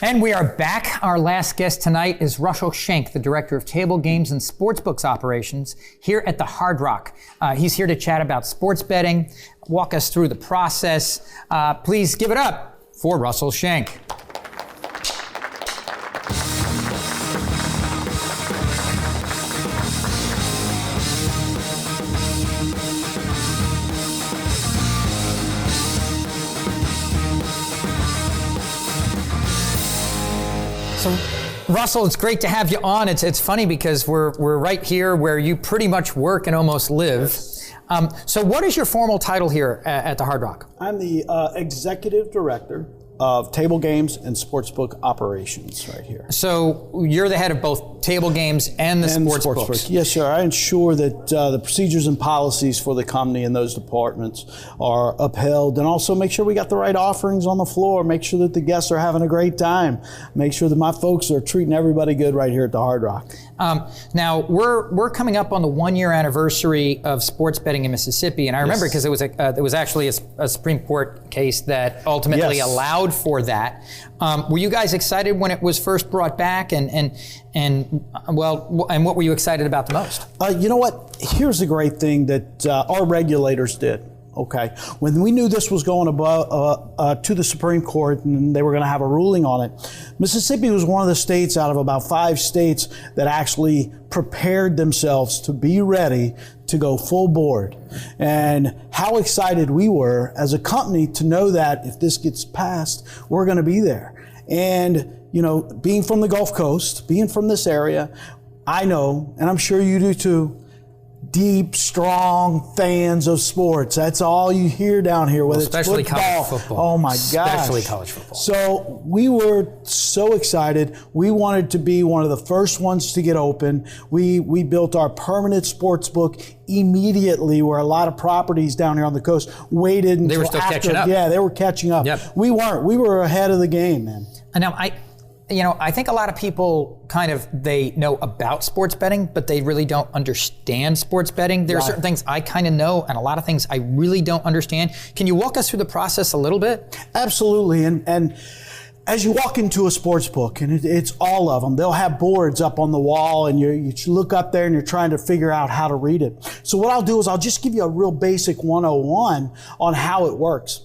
And we are back. Our last guest tonight is Russell Schenck, the Director of Table Games and Sportsbooks Operations here at the Hard Rock. He's here to chat about sports betting, walk us through the process. Please give it up for Russell Schenck. So, Russell, it's great to have you on. It's funny because we're right here where you pretty much work and almost live. So what is your formal title here at the Hard Rock? I'm the Executive Director of Table Games and Sportsbook Operations right here. So you're the head of both table games and the sportsbooks. Yes, sir. I ensure that the procedures and policies for the company in those departments are upheld, and also make sure we got the right offerings on the floor, make sure that the guests are having a great time, make sure that my folks are treating everybody good right here at the Hard Rock. Now, we're coming up on the 1-year anniversary of sports betting in Mississippi, and I remember because it was actually a Supreme Court case that ultimately allowed for that. Were you guys excited when it was first brought back, and what were you excited about the most? You know what? Here's the great thing that our regulators did. Okay, when we knew this was going to the Supreme Court and they were going to have a ruling on it, Mississippi was one of the states out of about 5 states that actually prepared themselves to be ready to go full board. And how excited we were as a company to know that if this gets passed, we're going to be there. And, you know, being from the Gulf Coast, being from this area, I know, and I'm sure you do too, deep, strong fans of sports. That's all you hear down here, whether especially it's football. College football. Oh my gosh. Especially college football. So we were so excited. We wanted to be one of the first ones to get open. We built our permanent sports book immediately, where a lot of properties down here on the coast waited until they were still after. Catching up. Yeah, they were catching up. Yep. We weren't. We were ahead of the game, man. And now I think a lot of people they know about sports betting, but they really don't understand sports betting. There are certain things I kind of know, and a lot of things I really don't understand. Can you walk us through the process a little bit? Absolutely. And as you walk into a sports book, and it's all of them, they'll have boards up on the wall, and you look up there and you're trying to figure out how to read it. So what I'll do is I'll just give you a real basic 101 on how it works.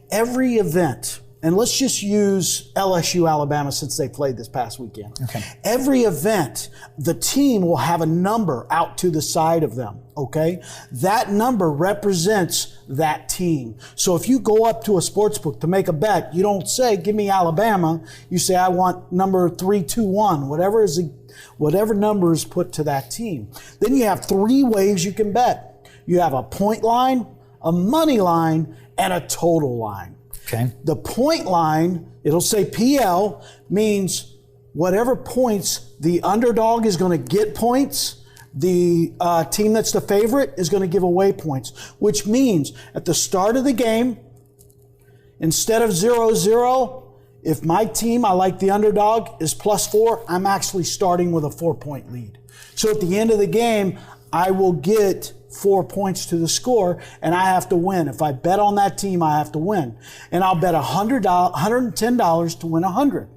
Every event, and let's just use LSU, Alabama, since they played this past weekend. Okay. Every event, the team will have a number out to the side of them, okay? That number represents that team. So if you go up to a sports book to make a bet, you don't say, give me Alabama. You say, I want number 321, whatever number is put to that team. Then you have 3 ways you can bet. You have a point line, a money line, and a total line. Okay. The point line, it'll say PL, means whatever points the underdog is going to get points, the team that's the favorite is going to give away points, which means at the start of the game, instead of 0-0, if my team, I like the underdog, is +4, I'm actually starting with a 4-point lead. So at the end of the game, I will get 4 points to the score, and I have to win. If I bet on that team, I have to win. And I'll bet $110 to win 100.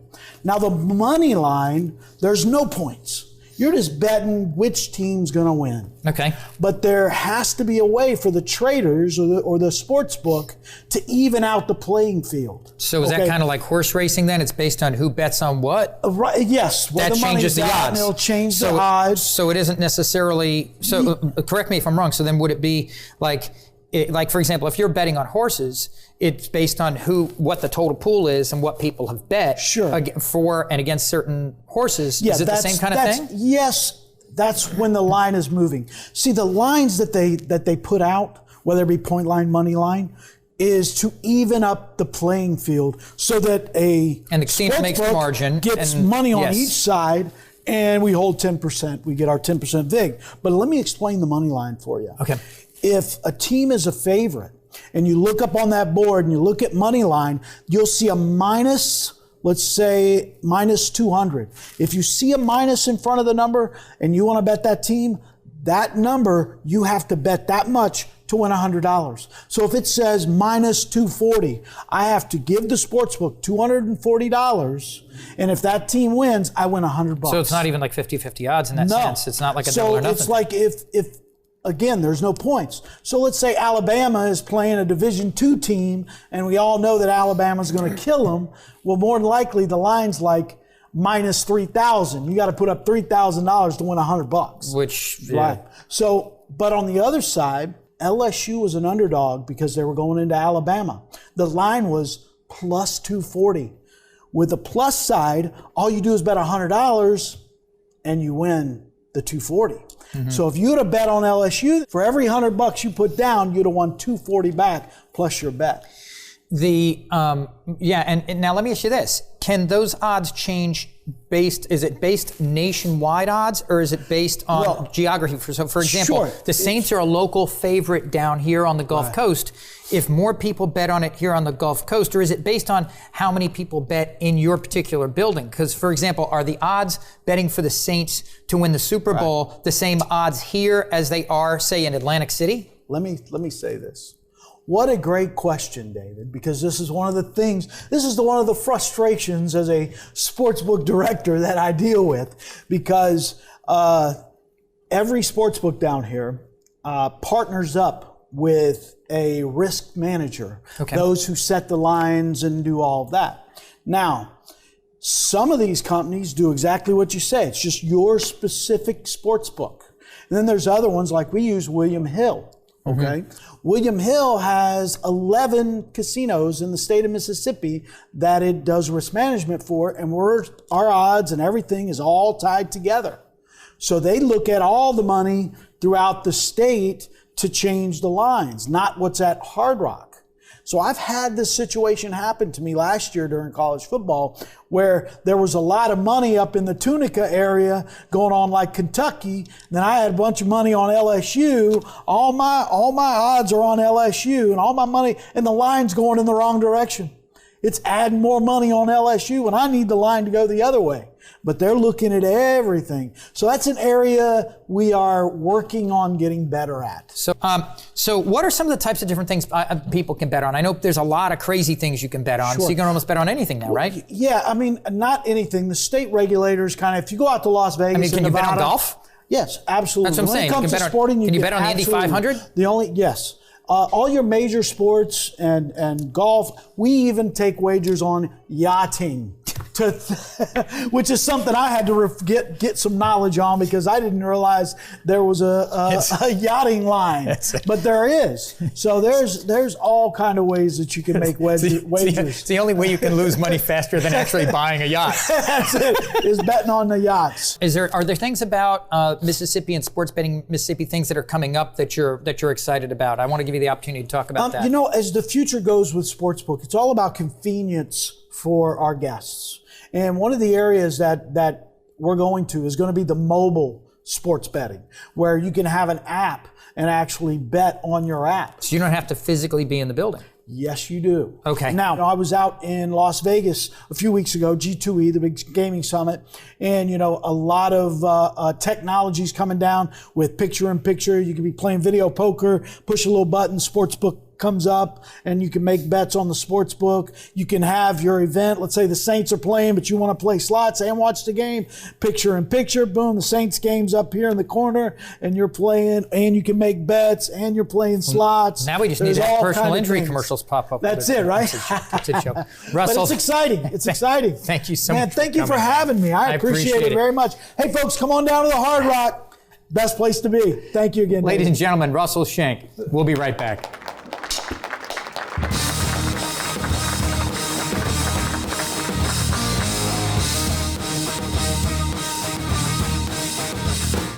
Now the money line, there's no points. You're just betting which team's going to win. Okay. But there has to be a way for the traders or the sports book to even out the playing field. So is that kind of like horse racing then? It's based on who bets on what? Right. Yes. That changes the odds. It'll change the odds. So it isn't necessarily, correct me if I'm wrong, so then would it be like for example, if you're betting on horses, it's based on what the total pool is and what people have bet for and against certain horses. Yeah, is it the same kind of thing? Yes, that's when the line is moving. See, the lines that they put out, whether it be point line, money line, is to even up the playing field so that and the team makes margin gets money on each side. And we hold 10%. We get our 10% VIG. But let me explain the money line for you. Okay. If a team is a favorite and you look up on that board and you look at money line, you'll see a minus, let's say minus 200. If you see a minus in front of the number and you want to bet that team, that number, you have to bet that much to win $100. So if it says minus 240, I have to give the sportsbook $240. And if that team wins, I win $100. So it's not even like 50-50 odds in that sense. It's not like a double or nothing. So it's like if again, there's no points. So let's say Alabama is playing a Division II team, and we all know that Alabama's going to kill them. Well, more than likely, the line's like minus 3,000. You got to put up $3,000 to win $100. Which, right. So, but on the other side, LSU was an underdog because they were going into Alabama. The line was plus 240. With the plus side, all you do is bet $100 and you win the 240. Mm-hmm. So if you would have bet on LSU, for every $100 you put down, you'd have won 240 back plus your bet. And now let me ask you this. Can those odds change is it based nationwide odds, or is it based on geography? So for example, the Saints are a local favorite down here on the Gulf Coast. If more people bet on it here on the Gulf Coast, or is it based on how many people bet in your particular building? Because, for example, are the odds betting for the Saints to win the Super Bowl the same odds here as they are, say, in Atlantic City? Let me say this. What a great question, David, because this is one of the frustrations as a sportsbook director that I deal with, because every sportsbook down here partners up with a risk manager, those who set the lines and do all of that. Now, some of these companies do exactly what you say. It's just your specific sportsbook. And then there's other ones, like we use William Hill. Okay. Mm-hmm. William Hill has 11 casinos in the state of Mississippi that it does risk management for, and our odds and everything is all tied together. So they look at all the money throughout the state to change the lines, not what's at Hard Rock. So I've had this situation happen to me last year during college football, where there was a lot of money up in the Tunica area going on like Kentucky. Then I had a bunch of money on LSU. All my odds are on LSU, and all my money, and the line's going in the wrong direction. It's adding more money on LSU when I need the line to go the other way. But they're looking at everything. So that's an area we are working on getting better at. So what are some of the types of different things people can bet on? I know there's a lot of crazy things you can bet on. Sure. So you can almost bet on anything now, right? Yeah, I mean, not anything. The state regulators if you go out to Las Vegas, can you bet on golf? Yes, absolutely. That's what I'm saying. When it comes to sporting, can you bet on the Indy 500? Yes. All your major sports and golf. We even take wagers on yachting, which is something I had to get some knowledge on, because I didn't realize there was a yachting line, but there is. So there's all kind of ways that you can make wagers. It's the only way you can lose money faster than actually buying a yacht. That's it, is betting on the yachts. Are there things about Mississippi and sports betting Mississippi, things that are coming up that you're excited about? I want to give you the opportunity to talk about that. You know, as the future goes with sportsbook, it's all about convenience for our guests. And one of the areas that we're going to is going to be the mobile sports betting, where you can have an app and actually bet on your app. So you don't have to physically be in the building? Yes, you do. Okay. Now, I was out in Las Vegas a few weeks ago, G2E, the big gaming summit, and, a lot of technologies coming down with picture-in-picture. You can be playing video poker, push a little button, sportsbook comes up, and you can make bets on the sports book. You can have your event. Let's say the Saints are playing, but you want to play slots and watch the game. Picture in picture, boom, the Saints game's up here in the corner, and you're playing, and you can make bets, and you're playing slots. Now we just need to have personal injury commercials pop up. That's it, right? That's a joke. Russell. But it's exciting. It's exciting. Thank you so much. Man, thank you for having me. I appreciate it very much. Hey, folks, come on down to the Hard Rock. Best place to be. Thank you again, ladies and gentlemen, Russell Schenck. We'll be right back.